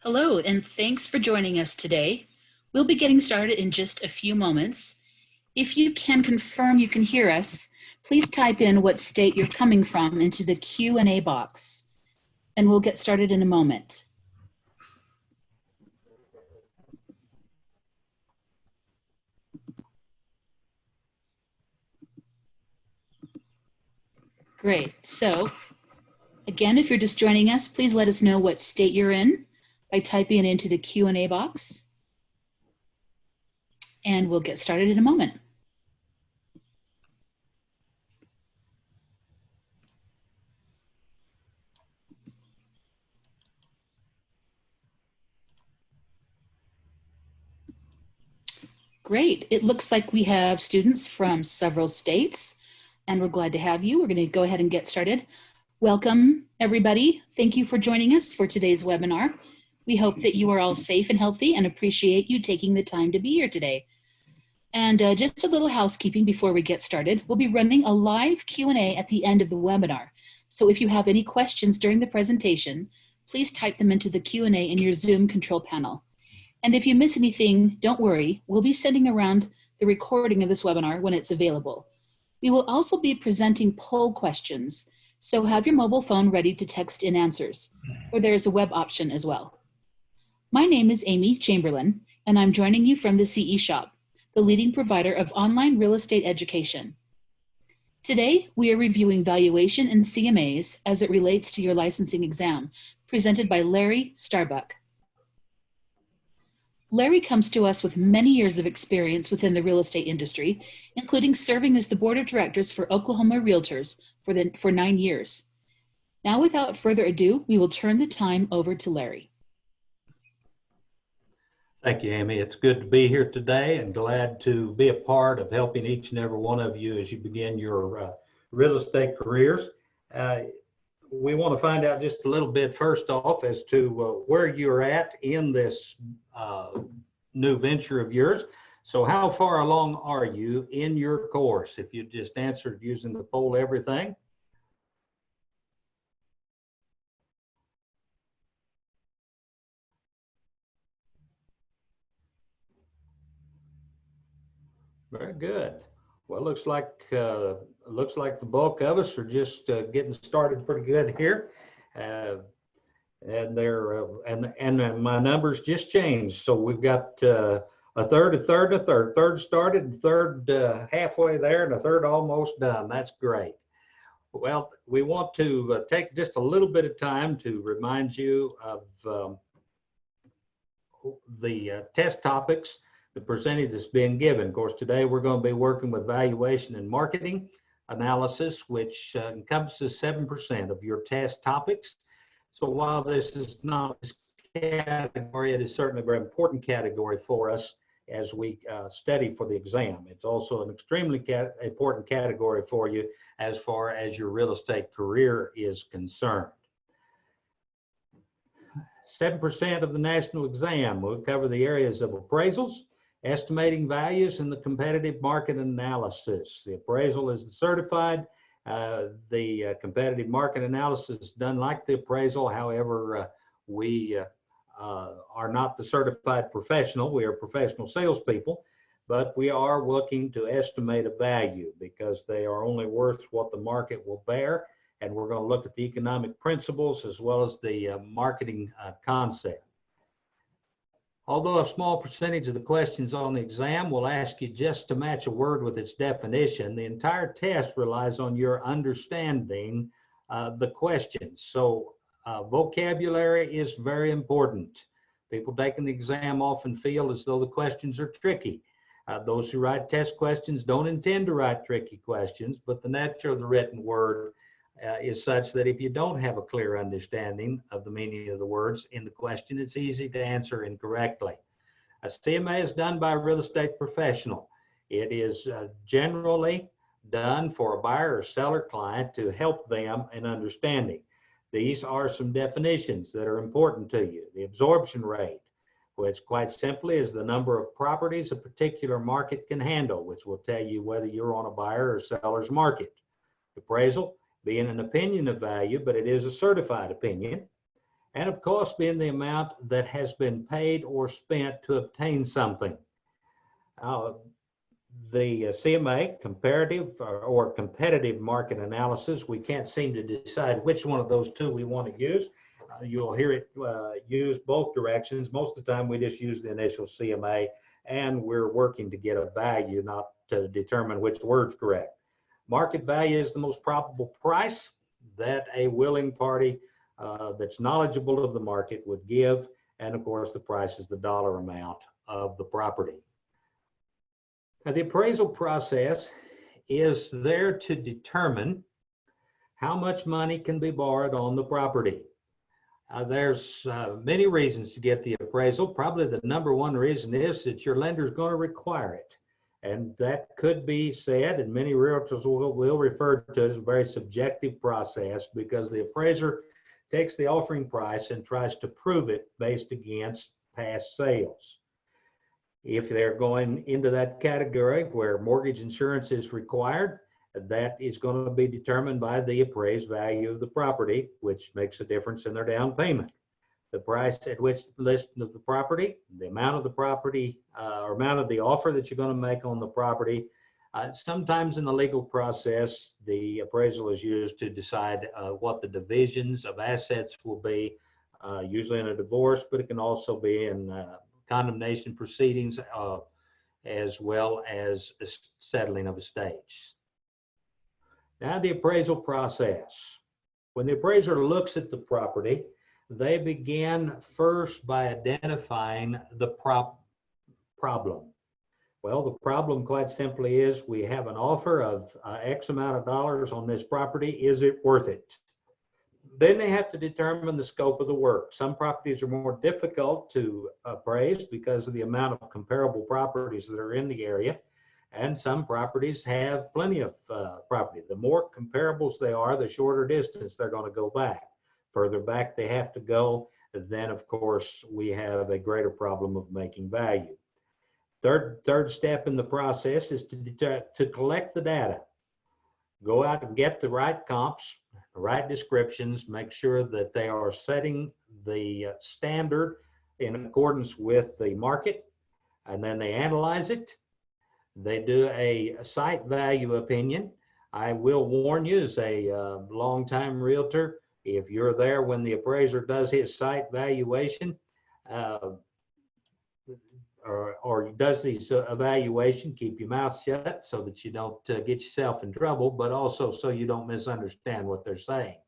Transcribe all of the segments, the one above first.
Hello, and thanks for joining us today. We'll be getting started in just a few moments. If you can confirm you can hear us, please type in what state you're coming from into the Q&A box, and we'll get started in a moment. Great. So, again, if you're just joining us, please let us know what state you're in by typing it into the Q&A box, and we'll get started in a moment. Great. It looks like we have students from several states, and we're glad to have you. We're going to go ahead and get started. Welcome, everybody. Thank you for joining us for today's webinar. We hope that you are all safe and healthy and appreciate you taking the time to be here today. And just a little housekeeping before we get started. We'll be running a live Q&A at the end of the webinar. So if you have any questions during the presentation, please type them into the Q&A in your Zoom control panel. And if you miss anything, don't worry. We'll be sending around the recording of this webinar when it's available. We will also be presenting poll questions, so have your mobile phone ready to text in answers, or there's a web option as well. My name is Amy Chamberlain, and I'm joining you from the CE Shop, the leading provider of online real estate education. Today, we are reviewing Valuation and CMAs as it relates to your licensing exam, presented by Larry Starbuck. Larry comes to us with many years of experience within the real estate industry, including serving as the board of directors for Oklahoma Realtors for 9 years. Now, without further ado, we will turn the time over to Larry. Thank you, Amy. It's good to be here today and glad to be a part of helping each and every one of you as you begin your real estate careers. We want to find out just a little bit first off as to where you're at in this new venture of yours. So how far along are you in your course? If you just answered using the poll everything. Very good. Well, looks like the bulk of us are just getting started pretty good here, and my numbers just changed. So we've got a third started, and a third halfway there, and a third almost done. That's great. Well, we want to take just a little bit of time to remind you of the test topics, the percentage that's being given. Of course, today we're going to be working with valuation and marketing analysis, which encompasses 7% of your test topics. So while this is not a category, it is certainly a very important category for us as we study for the exam. It's also an extremely important category for you as far as your real estate career is concerned. 7% of the national exam will cover the areas of appraisals, estimating values, and the competitive market analysis. The appraisal is the certified. The competitive market analysis is done like the appraisal. However, we are not the certified professional. We are professional salespeople, but we are looking to estimate a value because they are only worth what the market will bear. And we're going to look at the economic principles as well as the marketing concept. Although a small percentage of the questions on the exam will ask you just to match a word with its definition, the entire test relies on your understanding the questions. So vocabulary is very important. People taking the exam often feel as though the questions are tricky. Those who write test questions don't intend to write tricky questions, but the nature of the written word is such that if you don't have a clear understanding of the meaning of the words in the question, it's easy to answer incorrectly. A CMA is done by a real estate professional. It is generally done for a buyer or seller client to help them in understanding. These are some definitions that are important to you. The absorption rate, which quite simply is the number of properties a particular market can handle, which will tell you whether you're on a buyer or seller's market. Appraisal, being an opinion of value, but it is a certified opinion. and of cost being the amount that has been paid or spent to obtain something. The CMA, comparative or competitive market analysis, we can't seem to decide which one of those two we want to use. You'll hear it used both directions. Most of the time we just use the initial CMA, and we're working to get a value, not to determine which word's correct. Market value is the most probable price that a willing party that's knowledgeable of the market would give, and of course the price is the dollar amount of the property. Now, the appraisal process is there to determine how much money can be borrowed on the property. There's many reasons to get the appraisal. Probably the number one reason is that your lender is going to require it. And that could be said, and many realtors will refer to it as a very subjective process, because the appraiser takes the offering price and tries to prove it based against past sales. If they're going into that category where mortgage insurance is required, that is going to be determined by the appraised value of the property, which makes a difference in their down payment. The price at which the list of the property, the amount of the property, or amount of the offer that you're going to make on the property. Sometimes in the legal process, the appraisal is used to decide what the divisions of assets will be, usually in a divorce, but it can also be in condemnation proceedings, as well as settling of estates. Now, the appraisal process. When the appraiser looks at the property, they begin first by identifying the problem. Well, the problem quite simply is we have an offer of X amount of dollars on this property. Is it worth it? Then they have to determine the scope of the work. Some properties are more difficult to appraise because of the amount of comparable properties that are in the area. And some properties have plenty of property. The more comparables they are, the shorter distance they're going to go back. Further back they have to go, then of course we have a greater problem of making value. Third step in the process is to collect the data. Go out and get the right comps, the right descriptions, make sure that they are setting the standard in accordance with the market, and then they analyze it. They do a site value opinion. I will warn you, as a longtime realtor, if you're there when the appraiser does his site valuation, or does these evaluation, keep your mouth shut so that you don't get yourself in trouble, but also so you don't misunderstand what they're saying.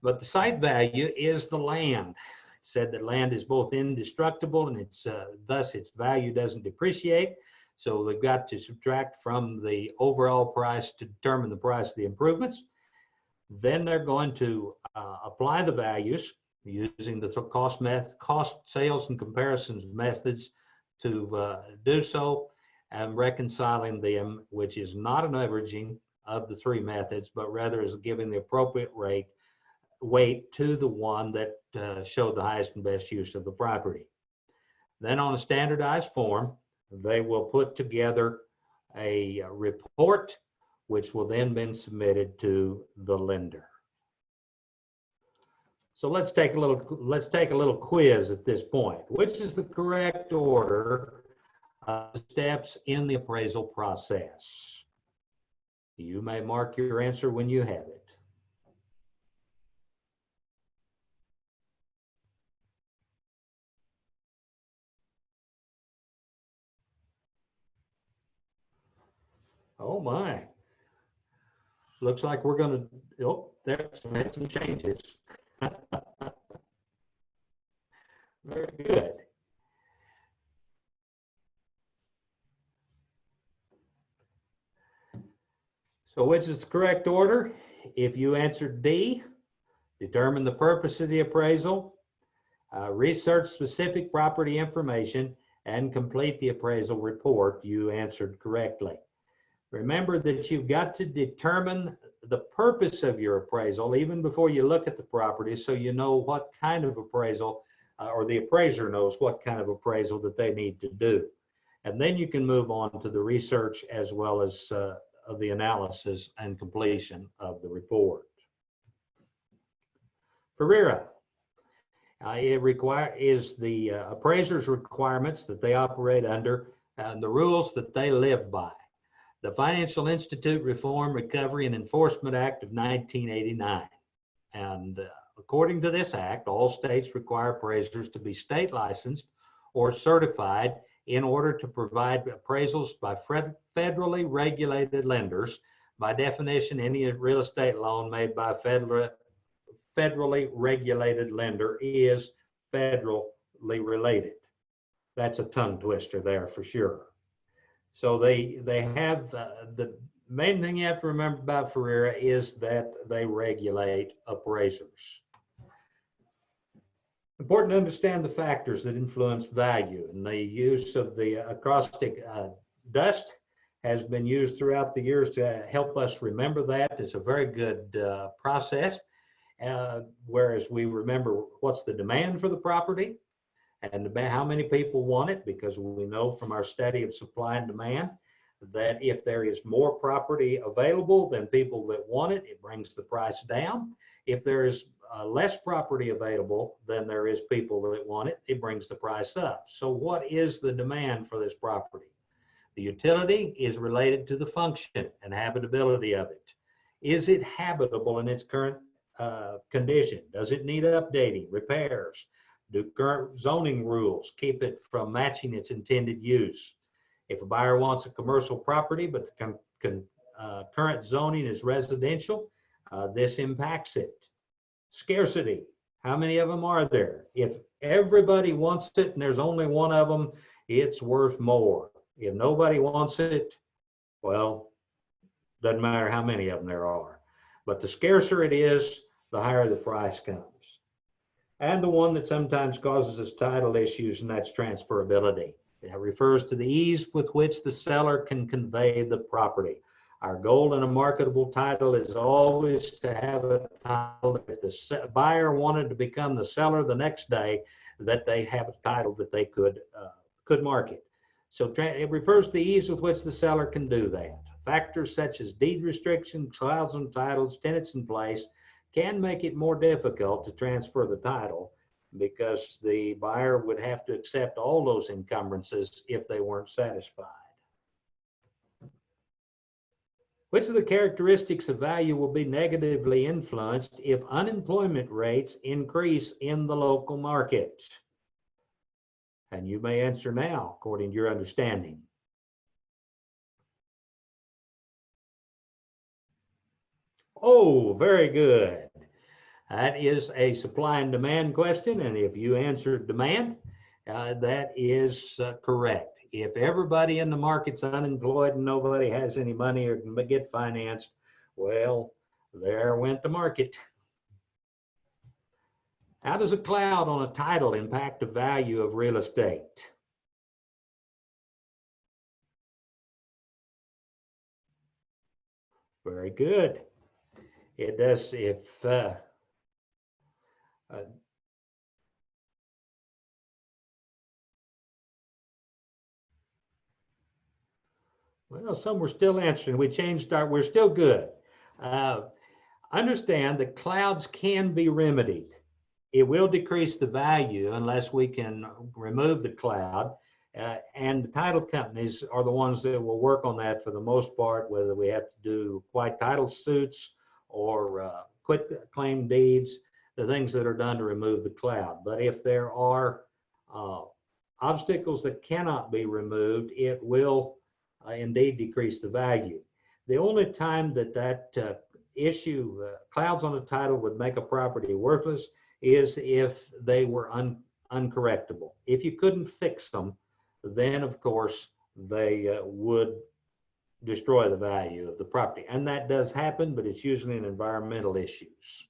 But the site value is the land. It said that land is both indestructible, and it's thus its value doesn't depreciate. So they've got to subtract from the overall price to determine the price of the improvements. Then they're going to apply the values using the cost, sales, and comparisons methods to do so, and reconciling them, which is not an averaging of the three methods, but rather is giving the appropriate weight to the one that showed the highest and best use of the property. Then on a standardized form, they will put together a report, which will then be submitted to the lender. So let's take a little quiz at this point. Which is the correct order of steps in the appraisal process? You may mark your answer when you have it. Oh my. Looks like we're going to, oh, there's some changes. Very good. So which is the correct order? If you answered D, determine the purpose of the appraisal, research specific property information, and complete the appraisal report, you answered correctly. Remember that you've got to determine the purpose of your appraisal even before you look at the property, so you know what kind of appraisal, or the appraiser knows what kind of appraisal that they need to do. And then you can move on to the research as well as of the analysis and completion of the report. Ferreira, is the appraiser's requirements that they operate under and the rules that they live by. The Financial Institute Reform, Recovery, and Enforcement Act of 1989. And according to this act, all states require appraisers to be state licensed or certified in order to provide appraisals by federally regulated lenders. By definition, any real estate loan made by a federally regulated lender is federally related. That's a tongue twister there for sure. So they have the main thing you have to remember about FERRERA is that they regulate appraisers. Important to understand the factors that influence value, and the use of the acrostic dust has been used throughout the years to help us remember that. It's a very good process. Whereas we remember what's the demand for the property and how many people want it, because we know from our study of supply and demand that if there is more property available than people that want it, it brings the price down. If there is less property available than there is people that want it, it brings the price up. So what is the demand for this property? The utility is related to the function and habitability of it. Is it habitable in its current condition? Does it need updating, repairs? Do current zoning rules keep it from matching its intended use? If a buyer wants a commercial property, but the current zoning is residential, this impacts it. Scarcity, how many of them are there? If everybody wants it and there's only one of them, it's worth more. If nobody wants it, well, doesn't matter how many of them there are. But the scarcer it is, the higher the price comes. And the one that sometimes causes us title issues, and that's transferability. It refers to the ease with which the seller can convey the property. Our goal in a marketable title is always to have a title that if the buyer wanted to become the seller the next day, that they have a title that they could market. So it refers to the ease with which the seller can do that. Factors such as deed restrictions, clouds on titles, tenants in place can make it more difficult to transfer the title because the buyer would have to accept all those encumbrances if they weren't satisfied. Which of the characteristics of value will be negatively influenced if unemployment rates increase in the local market? And you may answer now according to your understanding. Oh, very good. That is a supply and demand question, and if you answered demand, that is correct. If everybody in the market's unemployed and nobody has any money or can get financed, well, there went the market. How does a cloud on a title impact the value of real estate? Very good. It does if well, some were still answering. We changed we're still good. Understand that clouds can be remedied. It will decrease the value unless we can remove the cloud. And the title companies are the ones that will work on that for the most part, whether we have to do quiet title suits or quit claim deeds, the things that are done to remove the cloud. But if there are obstacles that cannot be removed, it will indeed decrease the value. The only time that issue, clouds on a title would make a property worthless is if they were uncorrectable. If you couldn't fix them, then of course they would destroy the value of the property. And that does happen, but it's usually in environmental issues.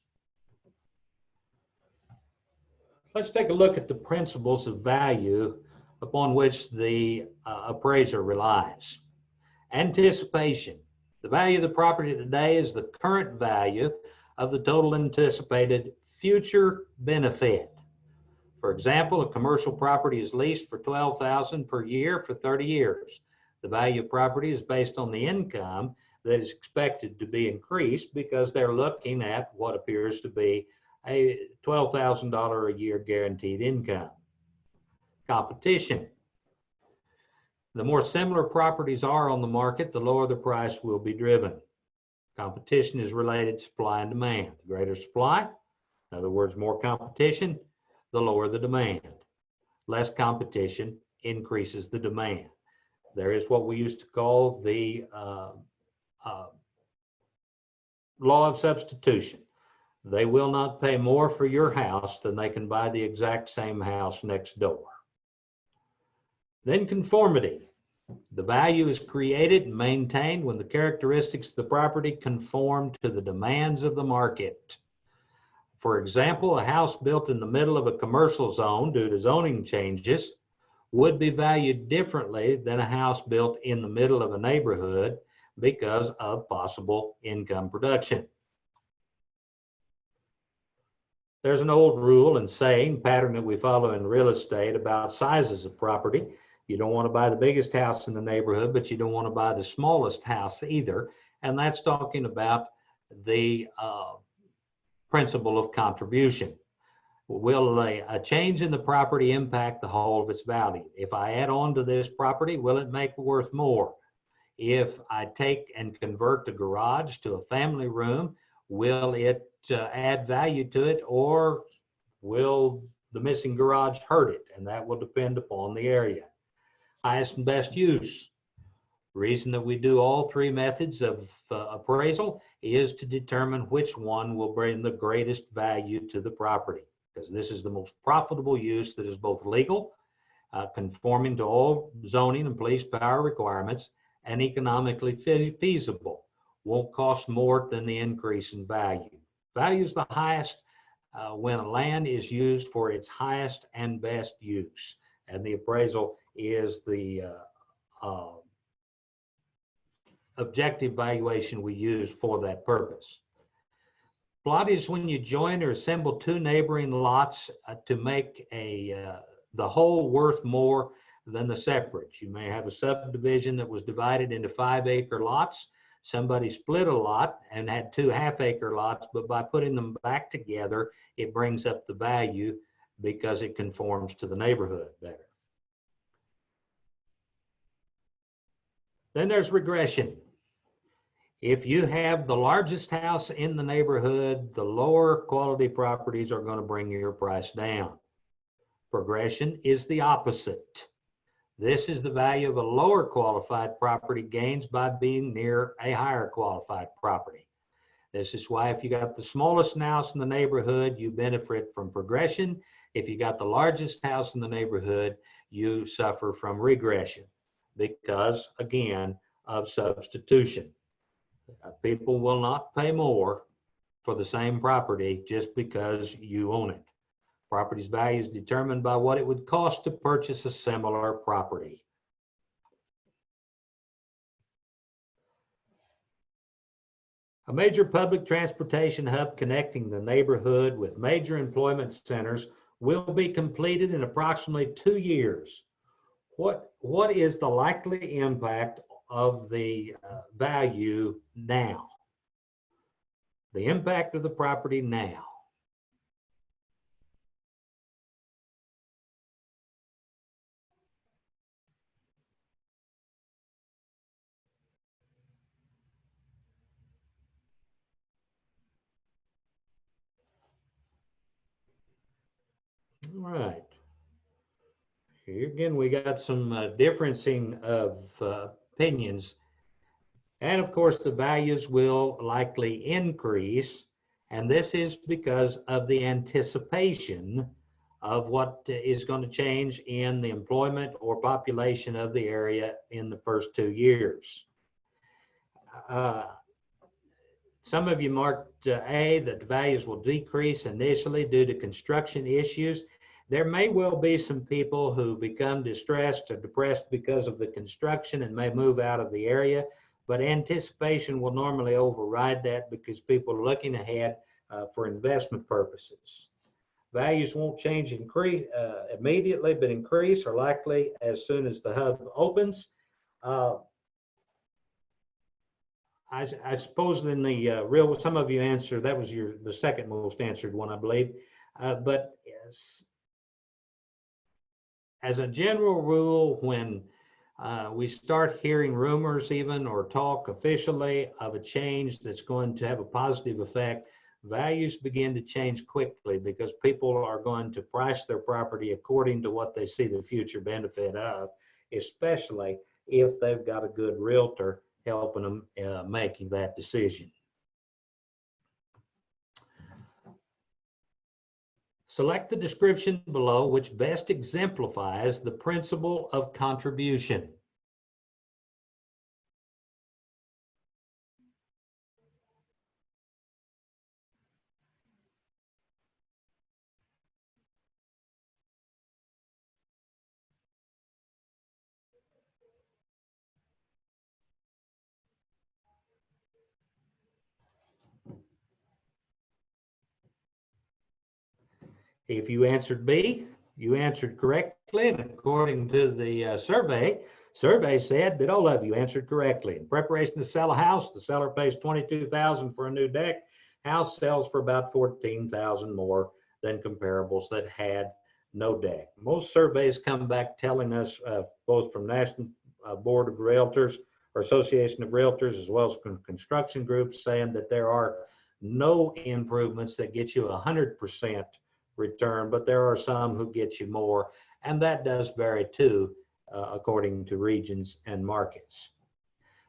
Let's take a look at the principles of value upon which the appraiser relies. Anticipation. The value of the property today is the current value of the total anticipated future benefit. For example, a commercial property is leased for $12,000 per year for 30 years. The value of property is based on the income that is expected to be increased because they're looking at what appears to be a $12,000 a year guaranteed income. Competition. The more similar properties are on the market, the lower the price will be driven. Competition is related to supply and demand. The greater supply, in other words, more competition, the lower the demand. Less competition increases the demand. There is what we used to call the law of substitution. They will not pay more for your house than they can buy the exact same house next door. Then conformity. The value is created and maintained when the characteristics of the property conform to the demands of the market. For example, a house built in the middle of a commercial zone due to zoning changes would be valued differently than a house built in the middle of a neighborhood because of possible income production. There's an old rule and saying, pattern that we follow in real estate about sizes of property. You don't want to buy the biggest house in the neighborhood, but you don't want to buy the smallest house either. And that's talking about the principle of contribution. Will a change in the property impact the whole of its value? If I add on to this property, will it make it worth more? If I take and convert the garage to a family room, will it add value to it, or will the missing garage hurt it? And that will depend upon the area. Highest and best use. The reason that we do all three methods of appraisal is to determine which one will bring the greatest value to the property, because this is the most profitable use that is both legal, conforming to all zoning and police power requirements, and economically feasible. Won't cost more than the increase in value. Value is the highest when land is used for its highest and best use, and the appraisal is the objective valuation we use for that purpose. Plot is when you join or assemble two neighboring lots to make the whole worth more than the separates. You may have a subdivision that was divided into 5-acre lots. Somebody split a lot and had 2 half-acre lots, but by putting them back together, it brings up the value because it conforms to the neighborhood better. Then there's regression. If you have the largest house in the neighborhood, the lower quality properties are going to bring your price down. Progression is the opposite. This is the value of a lower qualified property gains by being near a higher qualified property. This is why if you got the smallest house in the neighborhood, you benefit from progression. If you got the largest house in the neighborhood, you suffer from regression because, again, of substitution. People will not pay more for the same property just because you own it. Property's value is determined by what it would cost to purchase a similar property. A major public transportation hub connecting the neighborhood with major employment centers will be completed in approximately 2 years. What is the likely impact of the value now? The impact of the property now. All right. Here again, we got some differencing of opinions. And of course, the values will likely increase. And this is because of the anticipation of what is going to change in the employment or population of the area in the first 2 years. Some of you marked A, that the values will decrease initially due to construction issues. There may well be some people who become distressed or depressed because of the construction and may move out of the area, but anticipation will normally override that because people are looking ahead for investment purposes. Values won't change immediately, but increase or likely as soon as the hub opens. I suppose in the real, some of you answered, that was the second most answered one, I believe. But as a general rule, when we start hearing rumors even or talk officially of a change that's going to have a positive effect, values begin to change quickly because people are going to price their property according to what they see the future benefit of, especially if they've got a good realtor helping them making that decision. Select the description below which best exemplifies the principle of contribution. If you answered B, you answered correctly, and according to the survey said that all of you answered correctly. In preparation to sell a house, the seller pays $22,000 for a new deck. House sells for about $14,000 more than comparables that had no deck. Most surveys come back telling us, both from National Board of Realtors or Association of Realtors, as well as from construction groups, saying that there are no improvements that get you 100% return, but there are some who get you more, and that does vary too, according to regions and markets.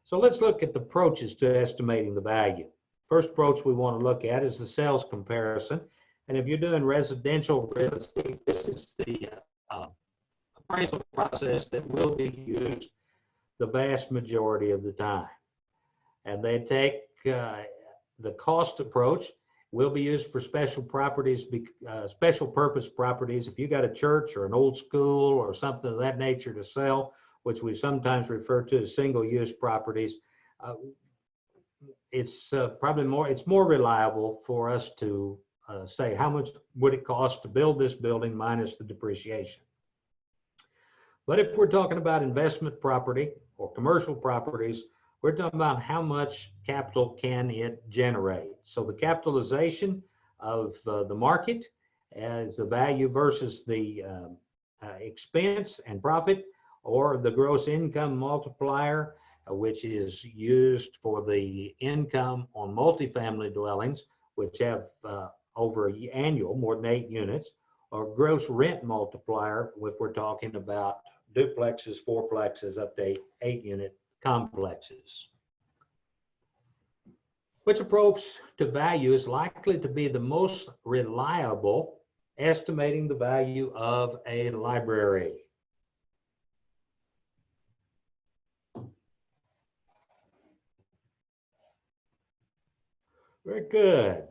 So let's look at the approaches to estimating the value. First approach we want to look at is the sales comparison, and if you're doing residential real estate, this is the appraisal process that will be used the vast majority of the time. And they take the cost approach will be used for special properties, special purpose properties. If you got a church or an old school or something of that nature to sell, which we sometimes refer to as single-use properties, it's more reliable for us to say how much would it cost to build this building minus the depreciation. But if we're talking about investment property or commercial properties, we're talking about how much capital can it generate. So the capitalization of the market as the value versus the expense and profit, or the gross income multiplier, which is used for the income on multifamily dwellings, which have over annual more than 8 units, or gross rent multiplier if we're talking about duplexes, fourplexes, up to 8-unit complexes. Which approach to value is likely to be the most reliable estimating the value of a library? Very good.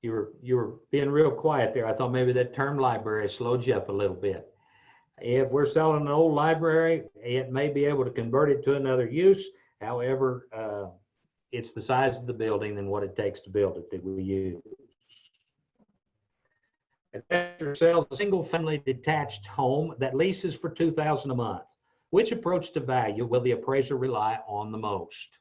You were being real quiet there. I thought maybe that term library slowed you up a little bit. If we're selling an old library, it may be able to convert it to another use. However, it's the size of the building and what it takes to build it that we use. An investor sells a single-family detached home that leases for $2,000 a month. Which approach to value will the appraiser rely on the most?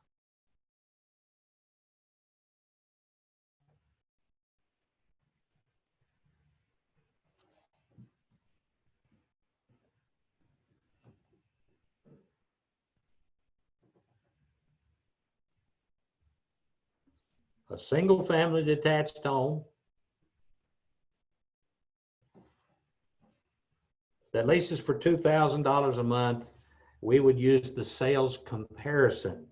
A single-family detached home that leases for $2,000 a month, we would use the sales comparison.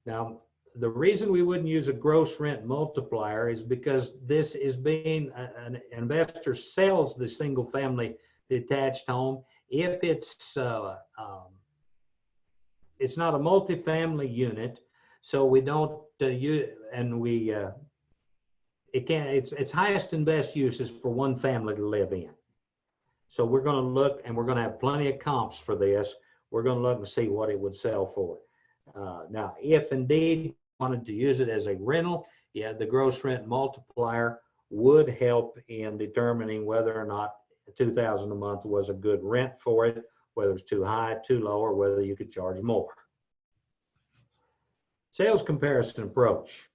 Now, the reason we wouldn't use a gross rent multiplier is because this is being, an investor sells the single-family detached home if it's not a multifamily unit, so we don't use, and we its highest and best use is for one family to live in. So we're going to look, and we're going to have plenty of comps for this. We're going to look and see what it would sell for. Now, if indeed wanted to use it as a rental, yeah, the gross rent multiplier would help in determining whether or not $2,000 a month was a good rent for it, whether it's too high, too low, or whether you could charge more. Sales comparison approach.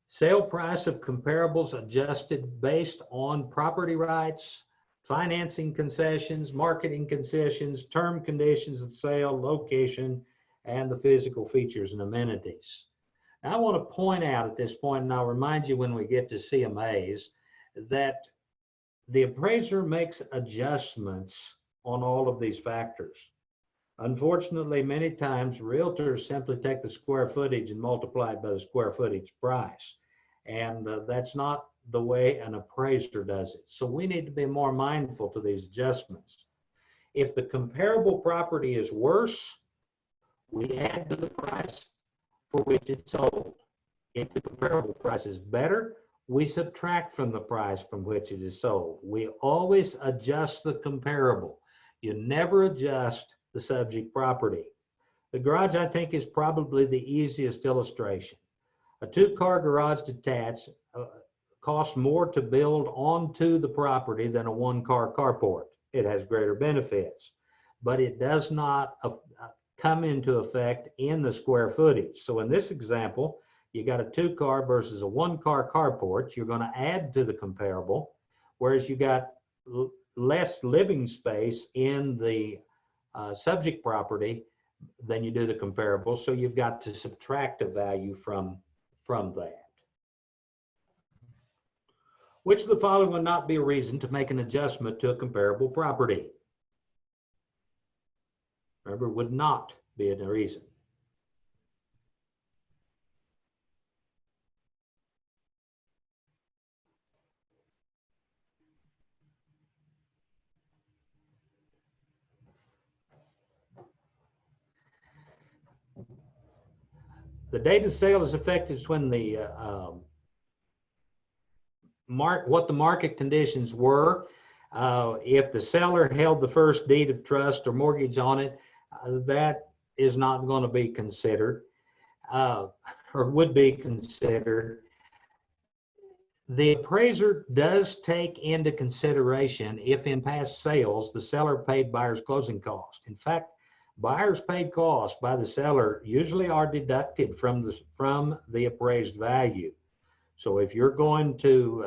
Sale price of comparables adjusted based on property rights, financing concessions, marketing concessions, term conditions of sale, location, and the physical features and amenities. Now, I want to point out at this point, and I'll remind you when we get to CMAs, that the appraiser makes adjustments on all of these factors. Unfortunately, many times realtors simply take the square footage and multiply it by the square footage price. And that's not the way an appraiser does it. So we need to be more mindful to these adjustments. If the comparable property is worse, we add to the price for which it's sold. If the comparable price is better, we subtract from the price from which it is sold. We always adjust the comparable. You never adjust the subject property. The garage, I think, is probably the easiest illustration. A two-car garage detached costs more to build onto the property than a one-car carport. It has greater benefits, but it does not come into effect in the square footage. So in this example, you got a two-car versus a one-car carport. You're going to add to the comparable, whereas you got less living space in the subject property than you do the comparable. So you've got to subtract a value from that. Which of the following would not be a reason to make an adjustment to a comparable property? Remember, would not be a reason. The date of sale is effective when the what the market conditions were. If the seller held the first deed of trust or mortgage on it, that is not going to be considered or would be considered. The appraiser does take into consideration if in past sales the seller paid buyer's closing cost. In fact, buyer's paid costs by the seller usually are deducted from the appraised value. So if you're going to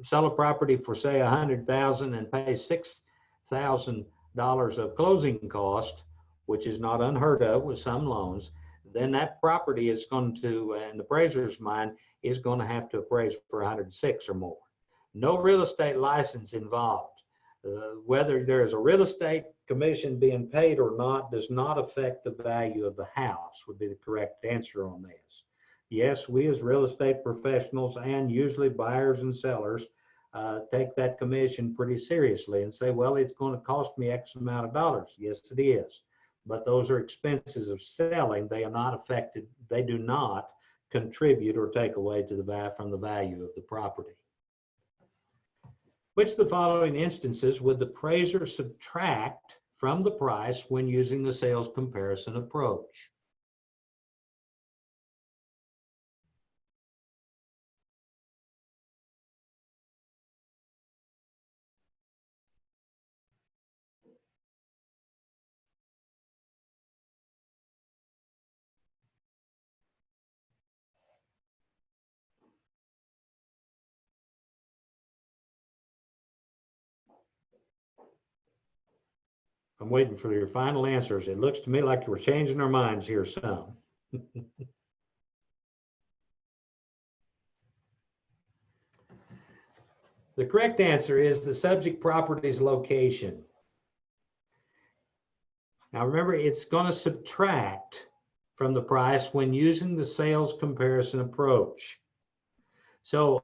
sell a property for, say, $100,000 and pay $6,000 of closing cost, which is not unheard of with some loans, then that property is going to, in the appraiser's mind, is going to have to appraise for 106 or more. No real estate license involved. Whether there is a real estate commission being paid or not does not affect the value of the house, would be the correct answer on this. Yes, we as real estate professionals and usually buyers and sellers take that commission pretty seriously and say, well, it's going to cost me X amount of dollars. Yes, it is. But those are expenses of selling. They are not affected. They do not contribute or take away from the value of the property. Which of the following instances would the appraiser subtract from the price when using the sales comparison approach? I'm waiting for your final answers. It looks to me like we're changing our minds here some. The correct answer is the subject property's location. Now remember, it's going to subtract from the price when using the sales comparison approach. So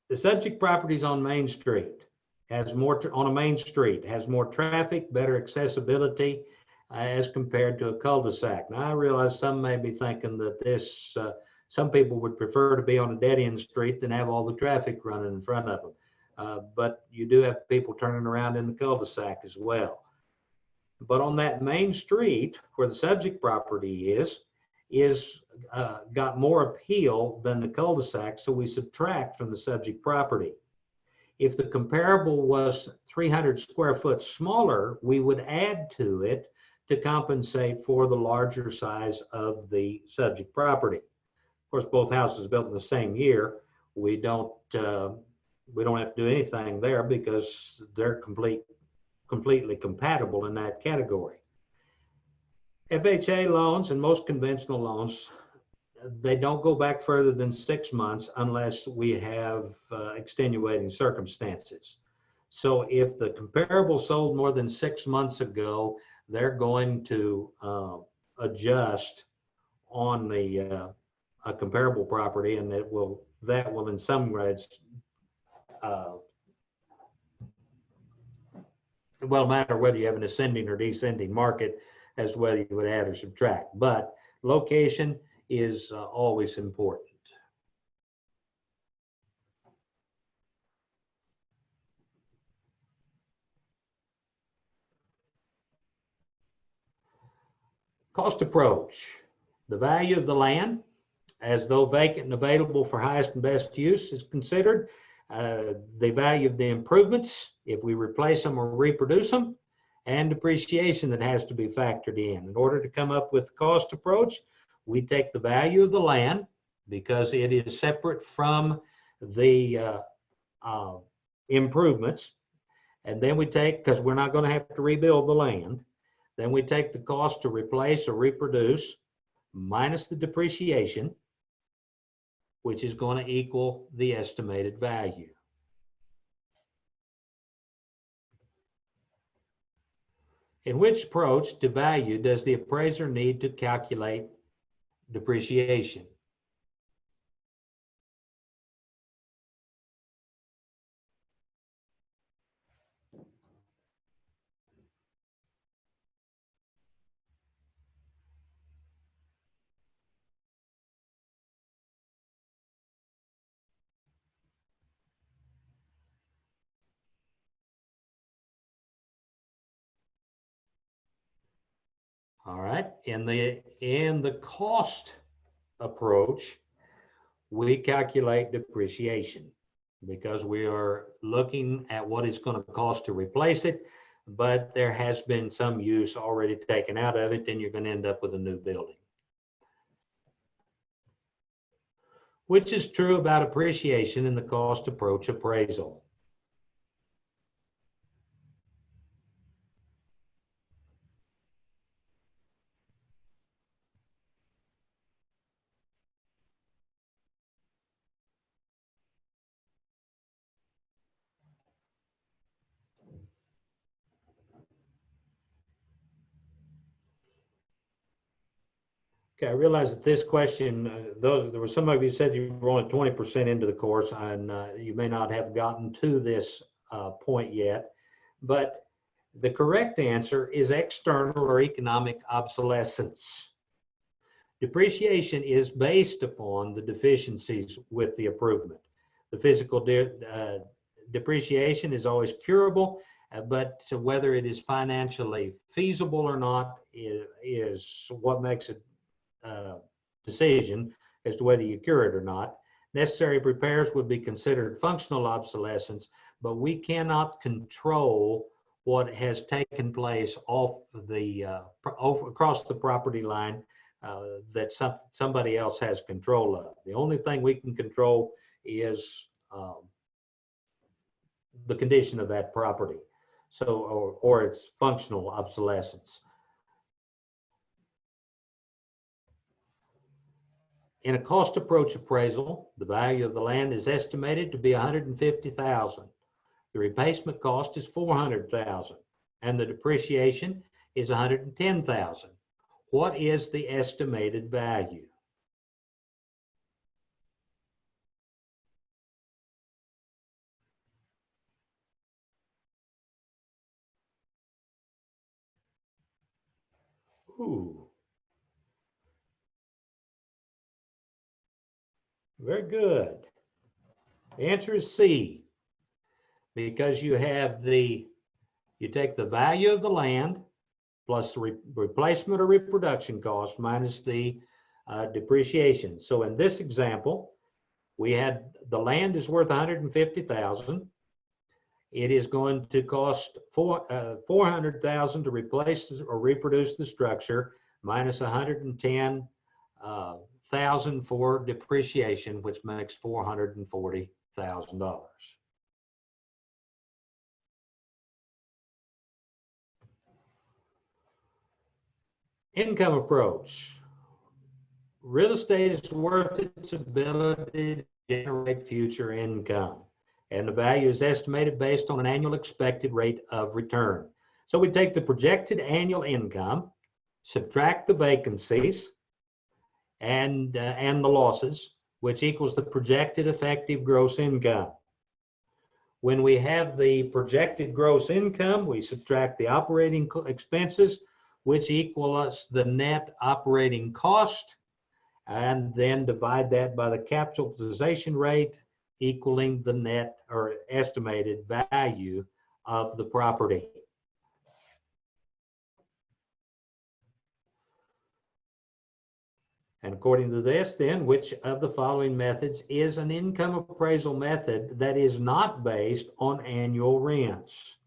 the subject property is on Main Street, has more on a main street, has more traffic, better accessibility as compared to a cul-de-sac. Now I realize some may be thinking that this, some people would prefer to be on a dead-end street than have all the traffic running in front of them. But you do have people turning around in the cul-de-sac as well. But on that main street where the subject property is got more appeal than the cul-de-sac, so we subtract from the subject property. If the comparable was 300 square foot smaller, we would add to it to compensate for the larger size of the subject property. Of course, both houses built in the same year. We don't have to do anything there because they're completely compatible in that category. FHA loans and most conventional loans, they don't go back further than 6 months unless we have extenuating circumstances. So if the comparable sold more than 6 months ago, they're going to adjust on the a comparable property, and that will in some ways well matter whether you have an ascending or descending market as to whether you would add or subtract. But location is always important. Cost approach. The value of the land, as though vacant and available for highest and best use, is considered. The value of the improvements, if we replace them or reproduce them, and depreciation that has to be factored in. In order to come up with the cost approach, we take the value of the land because it is separate from the improvements. And then we take, because we're not going to have to rebuild the land, then we take the cost to replace or reproduce minus the depreciation, which is going to equal the estimated value. In which approach to value does the appraiser need to calculate depreciation? All right, in the cost approach, we calculate depreciation because we are looking at what it's going to cost to replace it, but there has been some use already taken out of it, and you're going to end up with a new building. Which is true about appreciation in the cost approach appraisal? Okay, I realize that this question, there were some of you said you were only 20% into the course, and you may not have gotten to this point yet, but the correct answer is external or economic obsolescence. Depreciation is based upon the deficiencies with the improvement. The physical depreciation is always curable, but whether it is financially feasible or not is what makes it decision as to whether you cure it or not. Necessary repairs would be considered functional obsolescence, but we cannot control what has taken place off the across the property line that somebody else has control of. The only thing we can control is the condition of that property, so or its functional obsolescence. In a cost approach appraisal, the value of the land is estimated to be $150,000. The replacement cost is $400,000, and the depreciation is $110,000. What is the estimated value? Ooh. Very good. The answer is C, because you take the value of the land plus the replacement or reproduction cost minus the depreciation. So in this example, we had the land is worth $150,000. it is going to cost $400,000 to replace or reproduce the structure, minus $110,000 for depreciation, which makes $440,000. Income approach. Real estate is worth its ability to generate future income, and the value is estimated based on an annual expected rate of return. So we take the projected annual income, subtract the vacancies and the losses, which equals the projected effective gross income. When we have the projected gross income, we subtract the operating expenses, which equals the net operating cost, and then divide that by the capitalization rate, equaling the net or estimated value of the property. And according to this, then, which of the following methods is an income appraisal method that is not based on annual rents?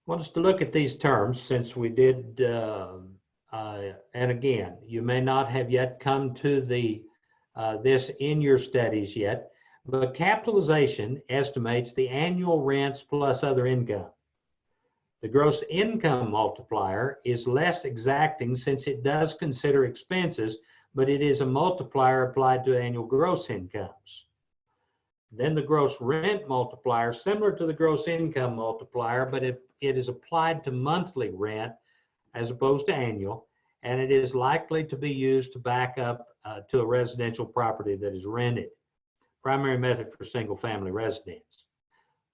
I want us to look at these terms since we did, and again, you may not have yet come to this in your studies yet, but capitalization estimates the annual rents plus other income. The gross income multiplier is less exacting since it does consider expenses, but it is a multiplier applied to annual gross incomes. Then the gross rent multiplier, similar to the gross income multiplier, but it is applied to monthly rent as opposed to annual, and it is likely to be used to back up to a residential property that is rented. Primary method for single family residence.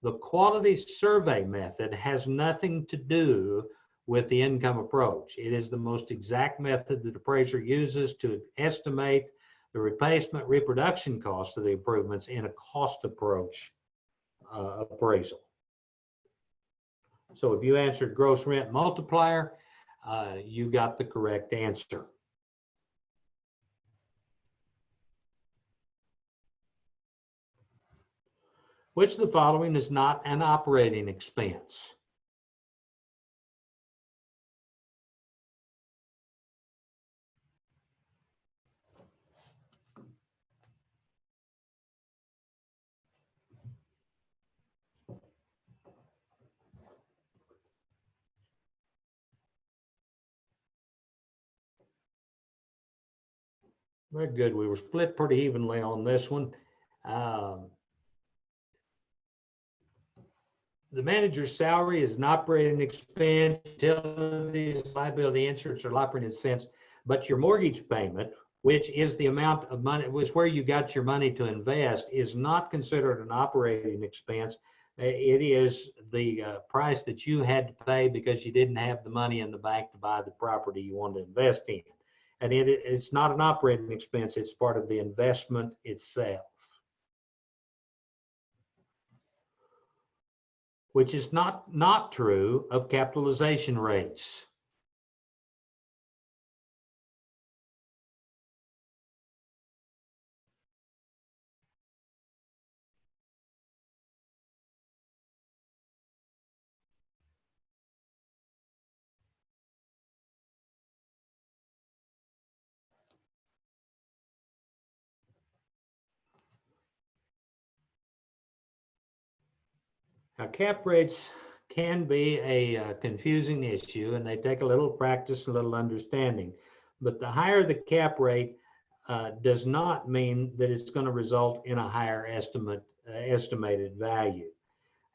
The quality survey method has nothing to do with the income approach. It is the most exact method that the appraiser uses to estimate the replacement reproduction cost of the improvements in a cost approach appraisal. So if you answered gross rent multiplier, you got the correct answer. Which of the following is not an operating expense? Very good. We were split pretty evenly on this one. The manager's salary is an operating expense, utilities, liability, insurance, or operating expense, but your mortgage payment, which is the amount of money, was where you got your money to invest, is not considered an operating expense. It is the price that you had to pay because you didn't have the money in the bank to buy the property you wanted to invest in. And it's not an operating expense, it's part of the investment itself. Which is not true of capitalization rates. Now, cap rates can be a confusing issue, and they take a little practice, a little understanding. But the higher the cap rate does not mean that it's going to result in a higher estimated value.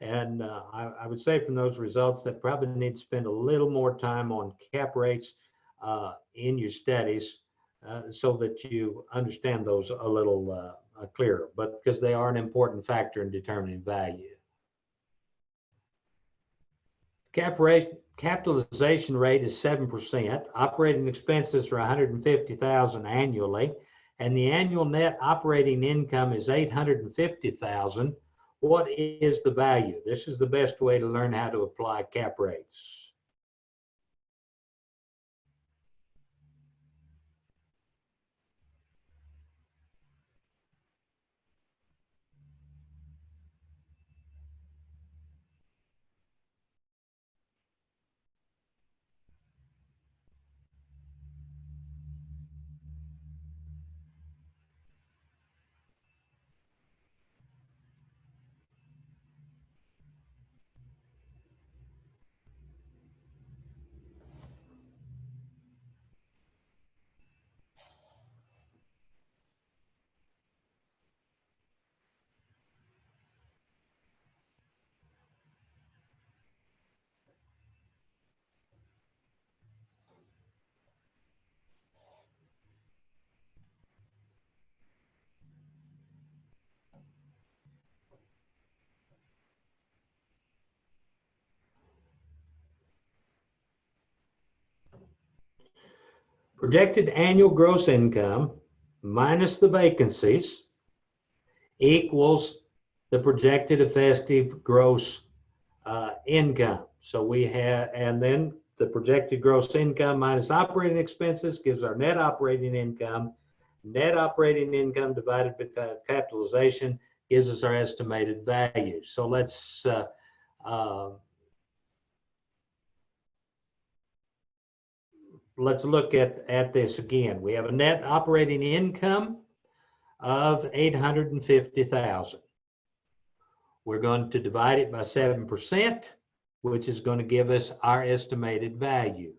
And I would say from those results that probably need to spend a little more time on cap rates in your studies so that you understand those a little clearer, but because they are an important factor in determining value. Capitalization rate is 7%. Operating expenses are $150,000 annually, and the annual net operating income is $850,000, what is the value? This is the best way to learn how to apply cap rates. Projected annual gross income minus the vacancies equals the projected effective gross income. So we have, and then the projected gross income minus operating expenses gives our net operating income. Net operating income divided by capitalization gives us our estimated value. So let's look at this again. We have a net operating income of 850,000. We're going to divide it by 7%, which is going to give us our estimated value.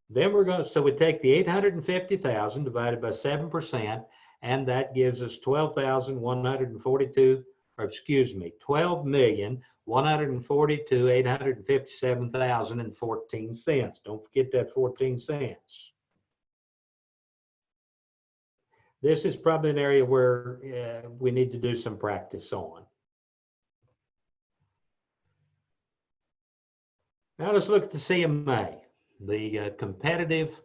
Then we're going to, so we take the 850,000 divided by 7%, and that gives us 12,142, or excuse me, 12,142,857,014 Don't forget that 14 cents. This is probably an area where we need to do some practice on. Now let's look at the CMA, the competitive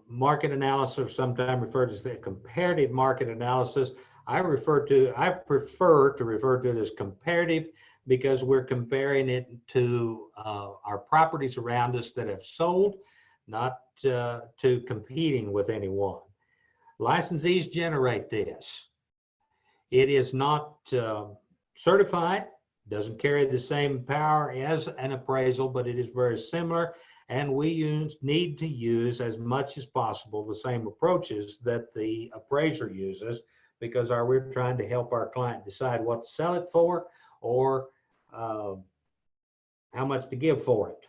market analysis, or sometimes referred to as the comparative market analysis. I prefer to refer to it as comparative because we're comparing it to our properties around us that have sold, not to competing with anyone. Licensees generate this. It is not certified, doesn't carry the same power as an appraisal, but it is very similar. And we need to use as much as possible the same approaches that the appraiser uses, because we're trying to help our client decide what to sell it for, or how much to give for it.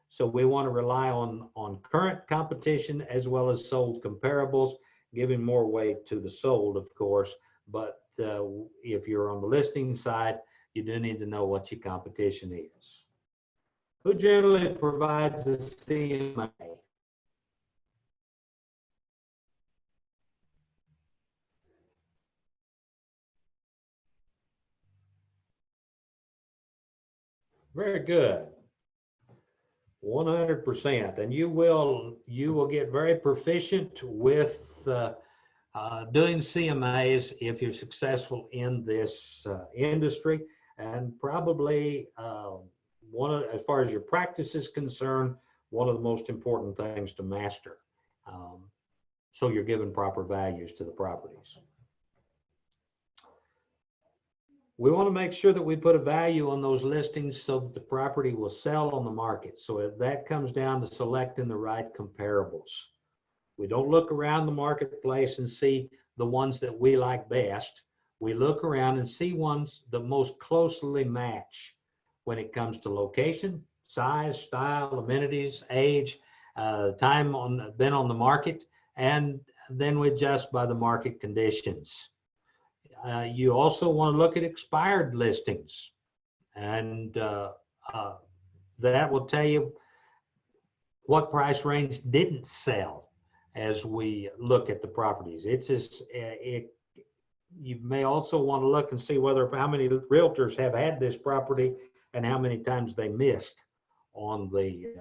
So we want to rely on current competition as well as sold comparables, giving more weight to the sold, of course. But if you're on the listing side, you do need to know what your competition is. Who generally provides a CMA? Very good. 100%. And you will get very proficient with doing CMAs if you're successful in this industry, and probably as far as your practice is concerned, one of the most important things to master. So you're giving proper values to the properties. We want to make sure that we put a value on those listings so that the property will sell on the market. So that comes down to selecting the right comparables. We don't look around the marketplace and see the ones that we like best. We look around and see ones that most closely match when it comes to location, size, style, amenities, age, time been on the market, and then we adjust by the market conditions. You also want to look at expired listings, and that will tell you what price range didn't sell as we look at the properties. You may also want to look and see how many realtors have had this property and how many times they missed on the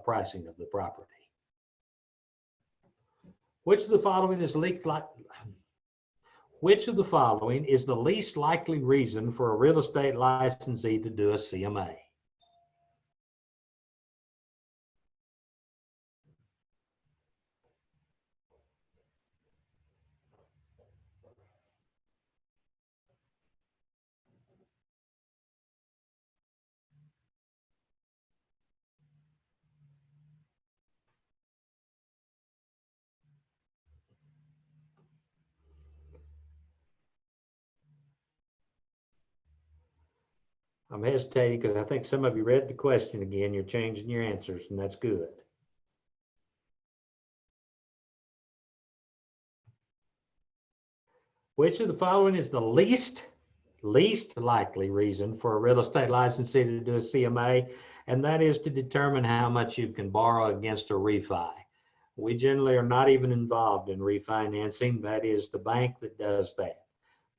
pricing of the property. Which of the following is Which of the following is the least likely reason for a real estate licensee to do a CMA? I'm hesitating because I think some of you read the question again. You're changing your answers, and that's good. Which of the following is the least likely reason for a real estate licensee to do a CMA? And that is to determine how much you can borrow against a refi. We generally are not even involved in refinancing. That is the bank that does that.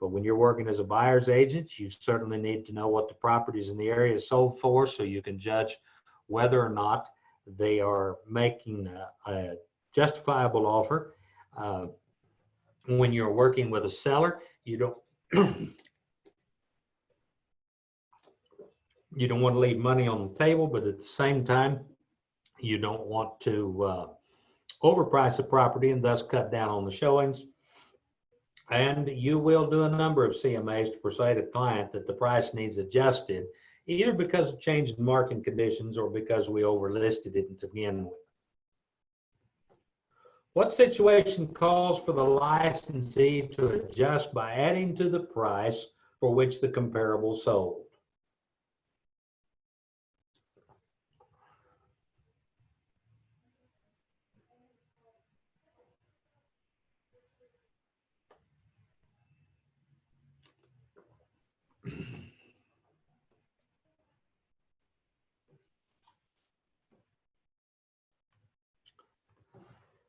But when you're working as a buyer's agent, you certainly need to know what the properties in the area is sold for so you can judge whether or not they are making a justifiable offer. When you're working with a seller, you don't you don't want to leave money on the table, but at the same time, you don't want to overprice a property and thus cut down on the showings. And you will do a number of CMAs to persuade a client that the price needs adjusted, either because of change in market conditions or because we overlisted it to begin with. What situation calls for the licensee to adjust by adding to the price for which the comparable sold?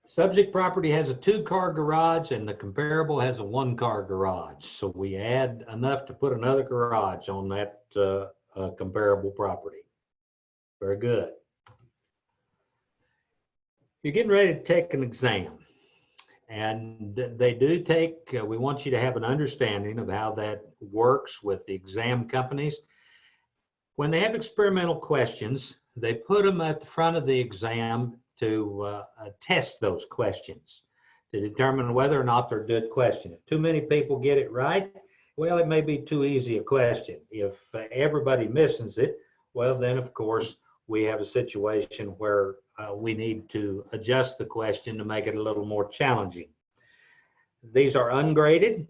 Subject property has a 2-car garage and the comparable has a 1-car garage. So we add enough to put another garage on that comparable property. Very good. You're getting ready to take an exam. And they do take, we want you to have an understanding of how that works with the exam companies. When they have experimental questions, they put them at the front of the exam to test those questions to determine whether or not they're a good question. If too many people get it right, well, it may be too easy a question. If everybody misses it, well, then of course we have a situation where we need to adjust the question to make it a little more challenging. These are ungraded.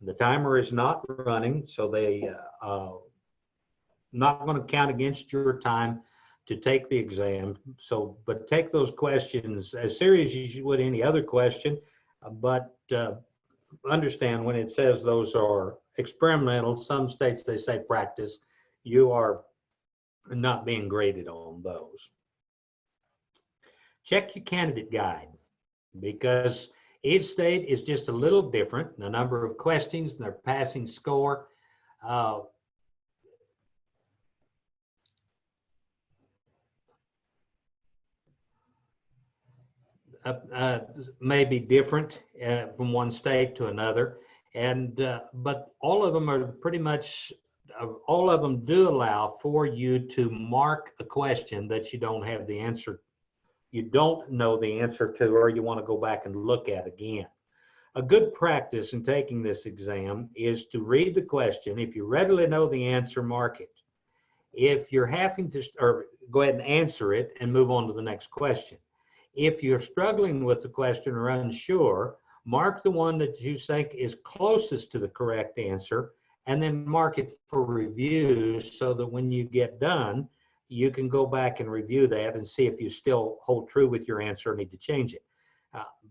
The timer is not running, so they not going to count against your time to take the exam. So, but take those questions as serious as you would any other question. But understand when it says those are experimental, some states they say practice, you are not being graded on those. Check your candidate guide because each state is just a little different. The number of questions, their passing score. May be different from one state to another, and but all of them are pretty much, all of them do allow for you to mark a question that you don't have the answer, you don't know the answer to, or you want to go back and look at again. A good practice in taking this exam is to read the question. If you readily know the answer, mark it. If you're having to, or go ahead and answer it and move on to the next question. If you're struggling with the question or unsure, mark the one that you think is closest to the correct answer and then mark it for review so that when you get done, you can go back and review that and see if you still hold true with your answer or need to change it.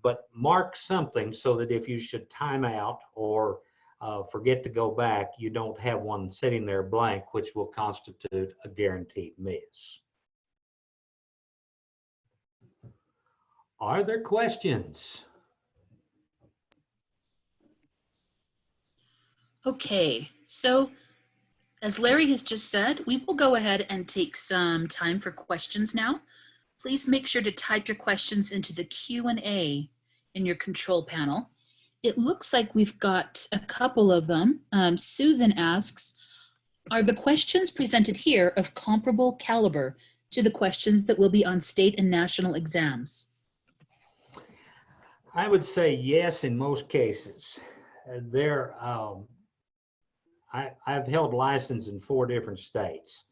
But mark something so that if you should time out or forget to go back, you don't have one sitting there blank, which will constitute a guaranteed miss. Are there questions? Okay, so as Larry has just said, we will go ahead and take some time for questions now. Please make sure to type your questions into the Q&A in your control panel. It looks like we've got a couple of them. Susan asks, are the questions presented here of comparable caliber to the questions that will be on state and national exams? I would say yes in most cases. There, I've held license in 4 different states,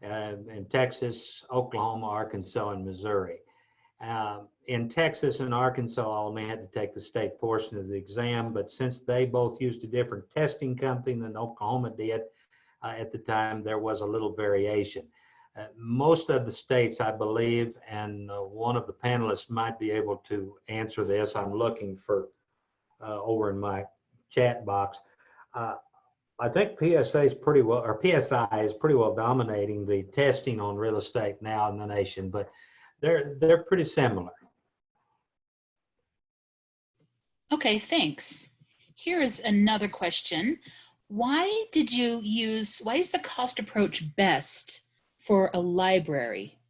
in Texas, Oklahoma, Arkansas, and Missouri. In Texas and Arkansas, I only had to take the state portion of the exam, but since they both used a different testing company than Oklahoma did at the time, there was a little variation. Most of the states, I believe, and one of the panelists might be able to answer this. I'm looking for over in my chat box. I think PSA is pretty well, or PSI is pretty well dominating the testing on real estate now in the nation, but they're pretty similar. Okay, thanks. Here is another question. Why is the cost approach best for a library?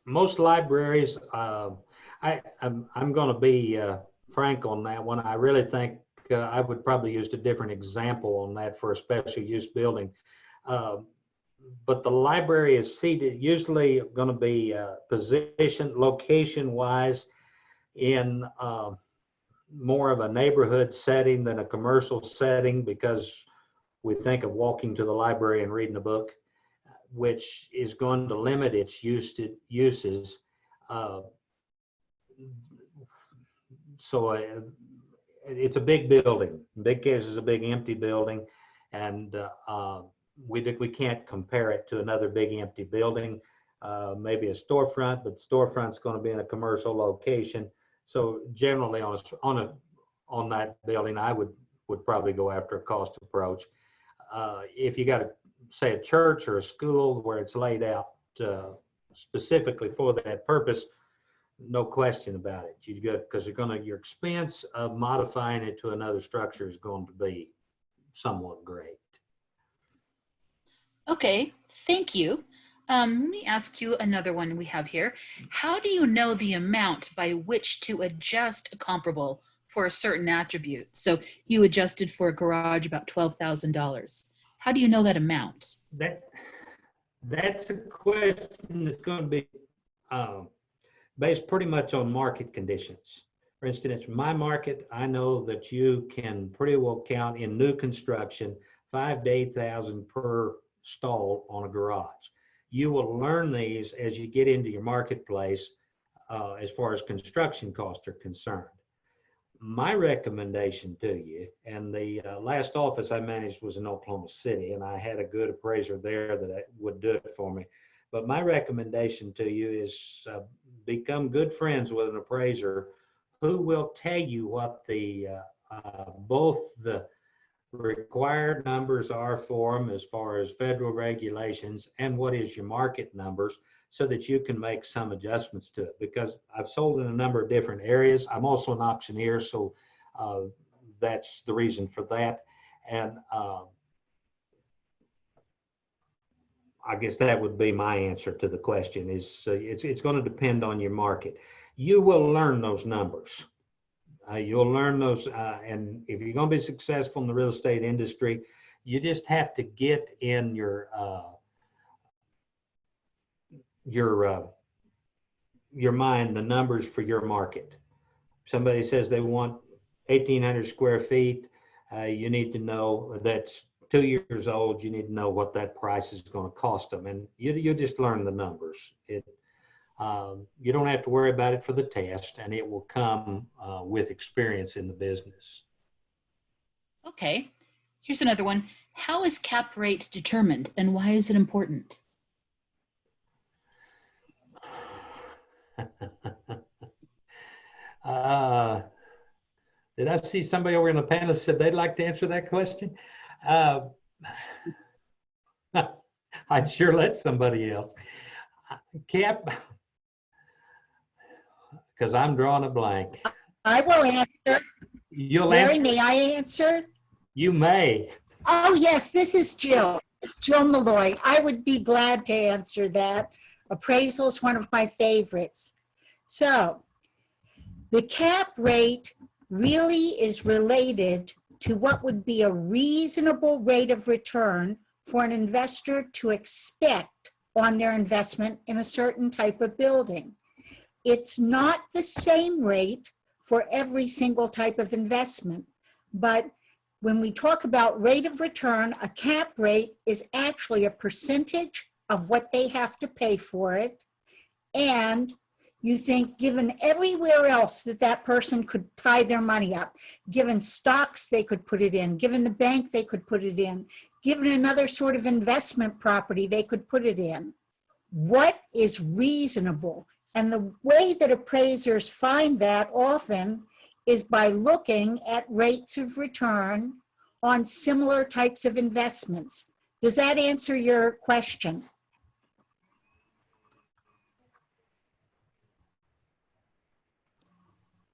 Most libraries, I'm going to be frank on that one. I really think I would probably use a different example on that for a special use building. But the library is seated, usually going to be positioned location-wise in more of a neighborhood setting than a commercial setting, because we think of walking to the library and reading a book, which is going to limit its uses. So it's a big building. In big case is a big empty building, and we can't compare it to another big empty building. Maybe a storefront, but the storefront's going to be in a commercial location. So generally on that building, I would probably go after a cost approach. If you got to say a church or a school where it's laid out specifically for that purpose, no question about it. You go, because your expense of modifying it to another structure is going to be somewhat great. Okay, thank you. Let me ask you another one we have here. How do you know the amount by which to adjust a comparable for a certain attribute? So you adjusted for a garage about $12,000. How do you know that amount? That's a question that's going to be based pretty much on market conditions. For instance, in my market, I know that you can pretty well count in new construction 5,000 to 8,000 per stall on a garage. You will learn these as you get into your marketplace as far as construction costs are concerned. My recommendation to you, and the last office I managed was in Oklahoma City, and I had a good appraiser there that would do it for me. But my recommendation to you is become good friends with an appraiser who will tell you what the both the required numbers are for them as far as federal regulations and what is your market numbers, so that you can make some adjustments to it. Because I've sold in a number of different areas. I'm also an auctioneer, so that's the reason for that. And I guess that would be my answer to the question. Is it's going to depend on your market. You will learn those numbers. You'll learn those, and if you're going to be successful in the real estate industry, you just have to get in your mind the numbers for your market. Somebody says they want 1,800 square feet. You need to know that's 2 years old. You need to know what that price is going to cost them, and you just learn the numbers. You don't have to worry about it for the test, and it will come with experience in the business. Okay, here's another one. How is cap rate determined, and why is it important? Did I see somebody over in the panel said they'd like to answer that question? I'd sure let somebody else. Cap, because I'm drawing a blank. I will answer. You'll Mary, answer? may I answer? You may. Oh, yes, this is Jill Malloy. I would be glad to answer that. Appraisal is one of my favorites. So The cap rate really is related to what would be a reasonable rate of return for an investor to expect on their investment in a certain type of building. It's not the same rate for every single type of investment, but when we talk about rate of return, a cap rate is actually a percentage of what they have to pay for it. And you think, given everywhere else that that person could tie their money up, given stocks they could put it in, given the bank they could put it in, given another sort of investment property they could put it in, what is reasonable? And the way that appraisers find that often is by looking at rates of return on similar types of investments. Does that answer your question?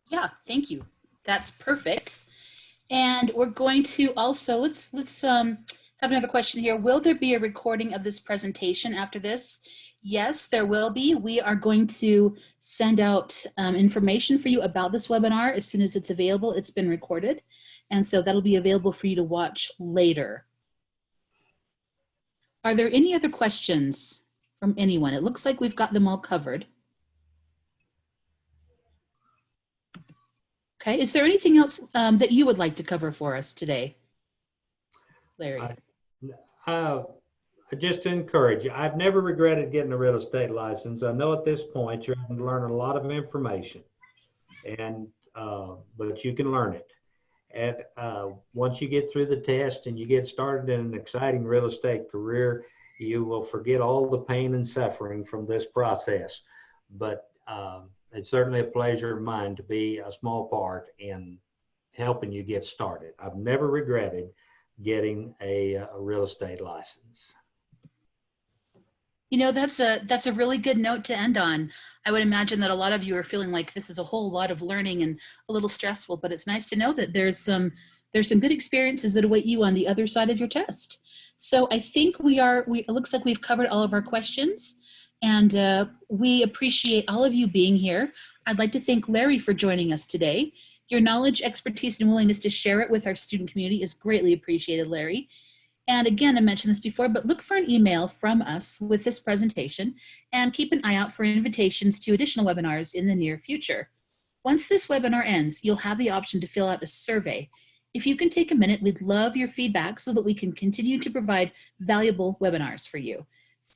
Yeah, thank you. That's perfect. And we're going to also, let's have another question here. Will there be a recording of this presentation after this? Yes, there will be. We are going to send out information for you about this webinar as soon as it's available. It's been recorded. And so that'll be available for you to watch later. Are there any other questions from anyone? It looks like we've got them all covered. Okay, is there anything else that you would like to cover for us today, Larry? Just to encourage you, I've never regretted getting a real estate license. I know at this point you're going to learn a lot of information, and but you can learn it. And once you get through the test and you get started in an exciting real estate career, you will forget all the pain and suffering from this process. But it's certainly a pleasure of mine to be a small part in helping you get started. I've never regretted getting a real estate license. You know, that's a really good note to end on. I would imagine that a lot of you are feeling like this is a whole lot of learning and a little stressful, but it's nice to know that there's some good experiences that await you on the other side of your test. So I think it looks like we've covered all of our questions, and we appreciate all of you being here. I'd like to thank Larry for joining us today. Your knowledge, expertise, and willingness to share it with our student community is greatly appreciated, Larry. And again, I mentioned this before, but look for an email from us with this presentation and keep an eye out for invitations to additional webinars in the near future. Once this webinar ends, you'll have the option to fill out a survey. If you can take a minute, we'd love your feedback so that we can continue to provide valuable webinars for you.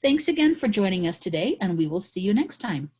Thanks again for joining us today, and we will see you next time.